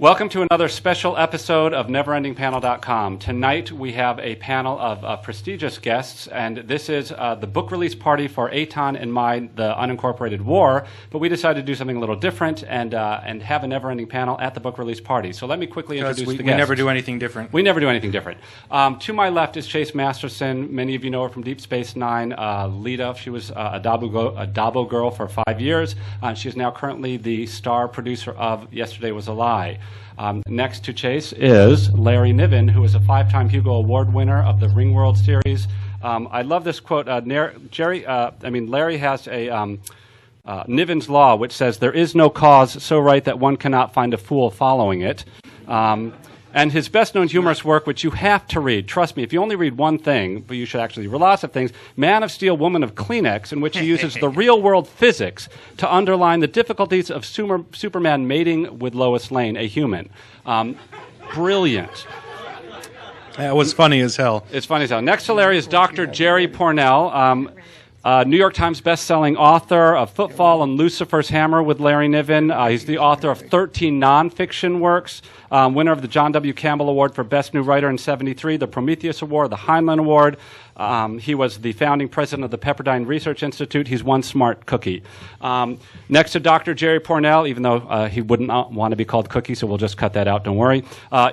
Welcome to another special episode of NeverEndingPanel.com. Tonight we have a panel of prestigious guests, and this is the book release party for Eitan and mine, The Unincorporated War, but we decided to do something a little different and have a Never Ending panel at the book release party. So let me quickly introduce the guests. We never do anything different. We never do anything different. To my left is Chase Masterson. Many of you know her from Deep Space Nine. Lita, she was a Dabo girl for 5 years. She is now currently the star producer of Yesterday Was a Lie. Next to Chase is Larry Niven, who is a 5-time Hugo Award winner of the Ringworld series. I love this quote. Larry has a Niven's Law, which says, "There is no cause so right that one cannot find a fool following it." And his best-known humorous work, which you have to read, trust me, if you only read one thing, but you should actually read lots of things, Man of Steel, Woman of Kleenex, in which he uses the real-world physics to underline the difficulties of Superman mating with Lois Lane, a human. Brilliant. That was funny as hell. It's funny as hell. Next to Larry is Dr. Jerry Pournelle, New York Times best-selling author of Footfall and Lucifer's Hammer with Larry Niven. He's the author of 13 nonfiction works, winner of the John W. Campbell Award for Best New Writer in '73, the Prometheus Award, the Heinlein Award. He was the founding president of the Pepperdine Research Institute. He's one smart cookie. Next to Dr. Jerry Pournelle, even though he wouldn't want to be called Cookie, so we'll just cut that out, don't worry,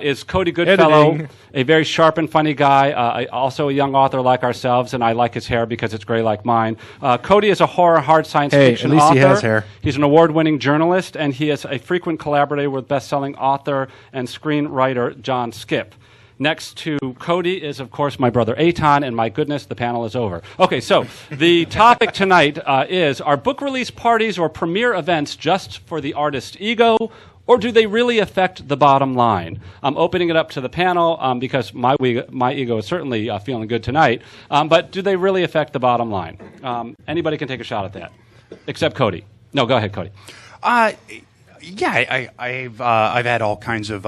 is Cody Goodfellow, Editing. a very sharp and funny guy, also a young author like ourselves, and I like his hair because it's gray like mine. Cody is a horror, hard science fiction author. At least he has hair. He's an award-winning journalist, and he is a frequent collaborator with best-selling author and screenwriter John Skipp. Next to Cody is, of course, my brother Eitan, and my goodness, the panel is over. Okay, so the topic tonight is, are book release parties or premiere events just for the artist's ego, or do they really affect the bottom line? I'm opening it up to the panel because my ego is certainly feeling good tonight, but do they really affect the bottom line? Anybody can take a shot at that, except Cody. No, go ahead, Cody. Yeah, I've had all kinds of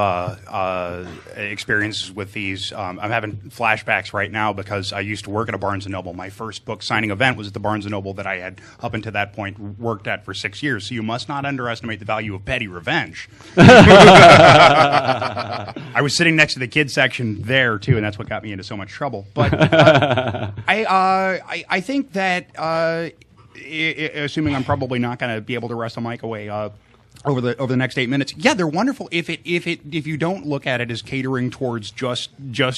experiences with these. I'm having flashbacks right now because I used to work at a Barnes & Noble. My first book signing event was at the Barnes & Noble that I had, up until that point, worked at for 6 years. So you must not underestimate the value of petty revenge. I was sitting next to the kids section there, too, and that's what got me into so much trouble. But I think that, assuming I'm probably not going to be able to wrest a mic away over the next 8 minutes, yeah, they're wonderful if you don't look at it as catering towards just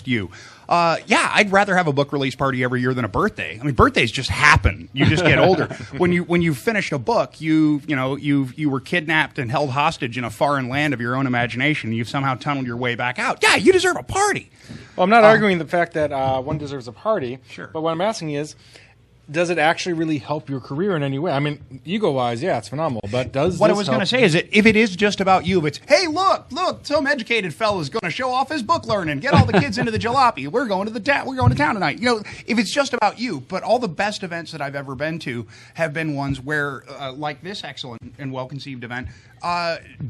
you. Yeah, I'd rather have a book release party every year than a birthday. I mean, birthdays just happen. You just get older. When you finished a book, you were kidnapped and held hostage in a foreign land of your own imagination. You've somehow tunneled your way back out. Yeah, you deserve a party. Well, I'm not arguing the fact that one deserves a party. Sure. But what I'm asking is, does it actually really help your career in any way? I mean, ego-wise, yeah, it's phenomenal, but does what this I was going to help? say is that if it is just about you, if it's, hey, look, some educated fella's going to show off his book learning, get all the kids into the jalopy, we're going to town tonight. You know, if it's just about you, but all the best events that I've ever been to have been ones where, like this excellent and well-conceived event,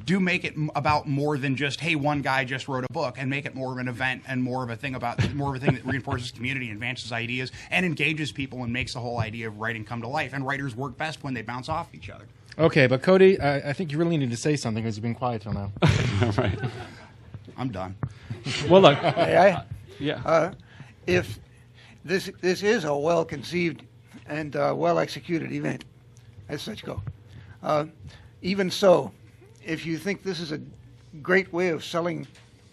do make it about more than just, hey, one guy just wrote a book, and make it more of an event and more of a thing that reinforces community, advances ideas, and engages people and makes the whole idea of writing come to life. And writers work best when they bounce off each other. Okay, but Cody, I think you really need to say something because you've been quiet till now. Right. I'm done. Well, look. Yeah. If this is a well-conceived and well-executed event, as such go. Even so, if you think this is a great way of selling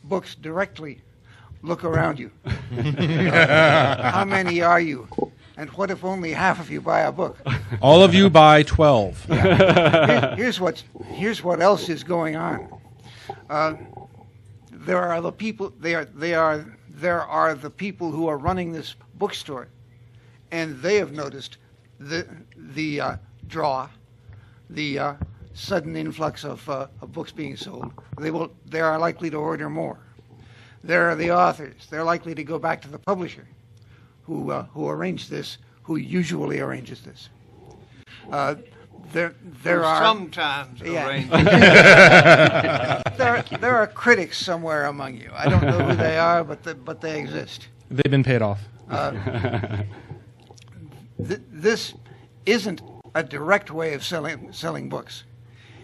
books directly, look around you. How many are you? And what if only half of you buy a book? All of you buy 12. Here's what else is going on. There are the people. There are the people who are running this bookstore, and they have noticed the sudden influx of books being sold. They are likely to order more. There are the authors. They're likely to go back to the publisher, who arranged this, who usually arranges this. There are sometimes arranged. There are critics somewhere among you. I don't know who they are, but they exist. They've been paid off. This isn't a direct way of selling books.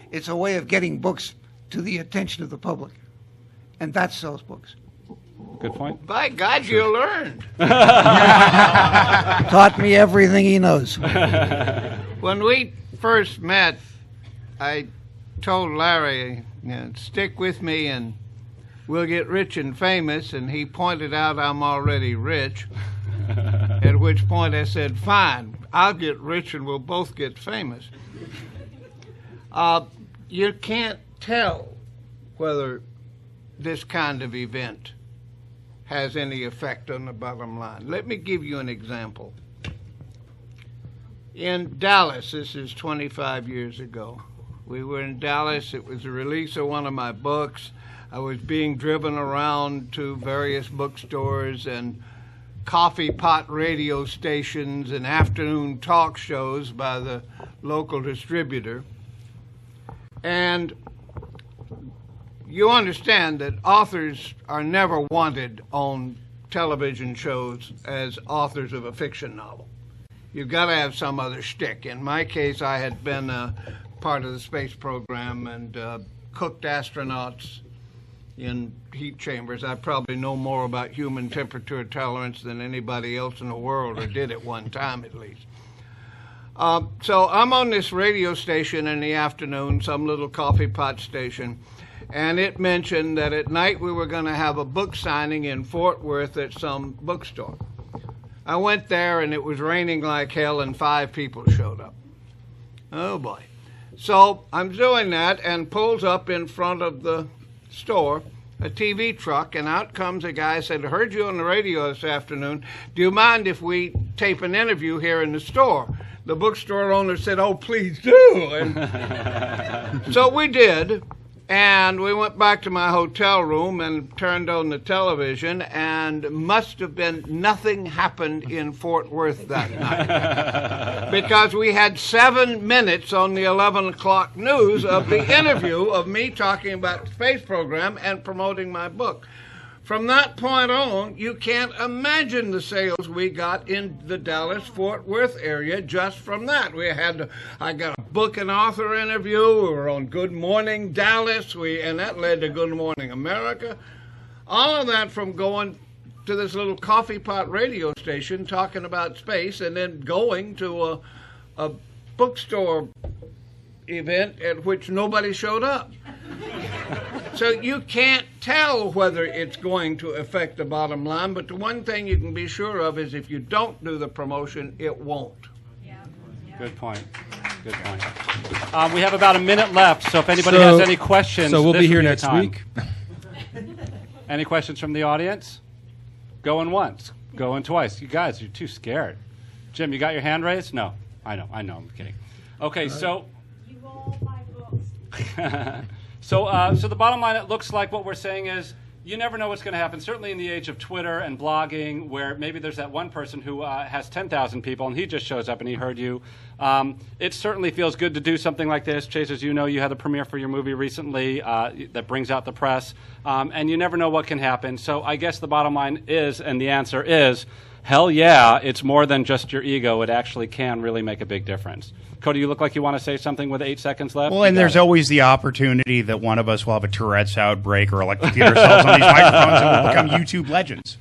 It's a way of getting books to the attention of the public. and that sells books. Good point. By God, you learned. Taught me everything he knows. When we first met, I told Larry, stick with me and we'll get rich and famous, and he pointed out I'm already rich, at which point I said, fine, I'll get rich and we'll both get famous. You can't tell whether this kind of event has any effect on the bottom line. Let me give you an example. In Dallas, this is 25 years ago, we were in Dallas. It was the release of one of my books. I was being driven around to various bookstores and coffee pot radio stations and afternoon talk shows by the local distributor. And you understand that authors are never wanted on television shows as authors of a fiction novel. You've got to have some other shtick. In my case, I had been part of the space program and cooked astronauts in heat chambers. I probably know more about human temperature tolerance than anybody else in the world, or did at one time at least. So I'm on this radio station in the afternoon, some little coffee pot station, and it mentioned that at night we were going to have a book signing in Fort Worth at some bookstore. I went there, and it was raining like hell, and 5 people showed up. Oh, boy. So I'm doing that, and pulls up in front of the store a TV truck, and out comes a guy. Said, I heard you on the radio this afternoon. Do you mind if we tape an interview here in the store? The bookstore owner said, oh, please do. And so we did, and we went back to my hotel room and turned on the television, and must have been nothing happened in Fort Worth that night. Because we had 7 minutes on the 11 o'clock news of the interview of me talking about the space program and promoting my book. From that point on, you can't imagine the sales we got in the Dallas-Fort Worth area just from that. I got a book and author interview. We were on Good Morning Dallas, and that led to Good Morning America. All of that from going to this little coffee pot radio station talking about space, and then going to a bookstore event at which nobody showed up. So you can't tell whether it's going to affect the bottom line, but the one thing you can be sure of is if you don't do the promotion, it won't. Good point. Good point. We have about a minute left, so if anybody has any questions, So we'll this be would here the next time. week. Any questions from the audience? Going once, going twice. You guys, you're too scared. Jim, you got your hand raised? No. I know, I'm kidding. Okay, so... You all buy books. So the bottom line, it looks like what we're saying is you never know what's going to happen. Certainly in the age of Twitter and blogging, where maybe there's that one person who has 10,000 people and he just shows up and he heard you. It certainly feels good to do something like this. Chase, as you know, you had a premiere for your movie recently that brings out the press. And you never know what can happen. So I guess the bottom line is, and the answer is, hell yeah, it's more than just your ego. It actually can really make a big difference. Cody, you look like you want to say something with 8 seconds left. Well, and there's always the opportunity that one of us will have a Tourette's outbreak or electrocute ourselves on these microphones and we'll become YouTube legends.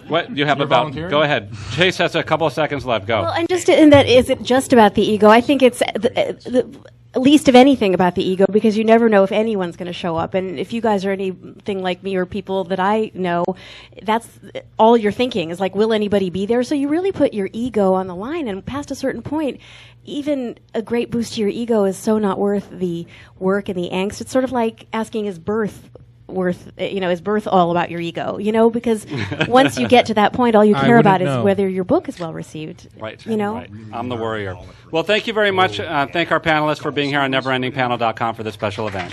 What you have You're about? volunteering? Go ahead. Chase has a couple of seconds left. Go. Well, and just in that, is it just about the ego? I think it's the least of anything about the ego, because you never know if anyone's going to show up. And if you guys are anything like me or people that I know, that's all you're thinking is like, will anybody be there? So you really put your ego on the line, and past a certain point, even a great boost to your ego is so not worth the work and the angst. It's sort of like asking, is birth all about your ego? Because once you get to that point, all you care about is whether your book is well received. Right. You know? Right. I'm the worrier. Well, thank you very much. Thank our panelists for being here on NeverEndingPanel.com for this special event.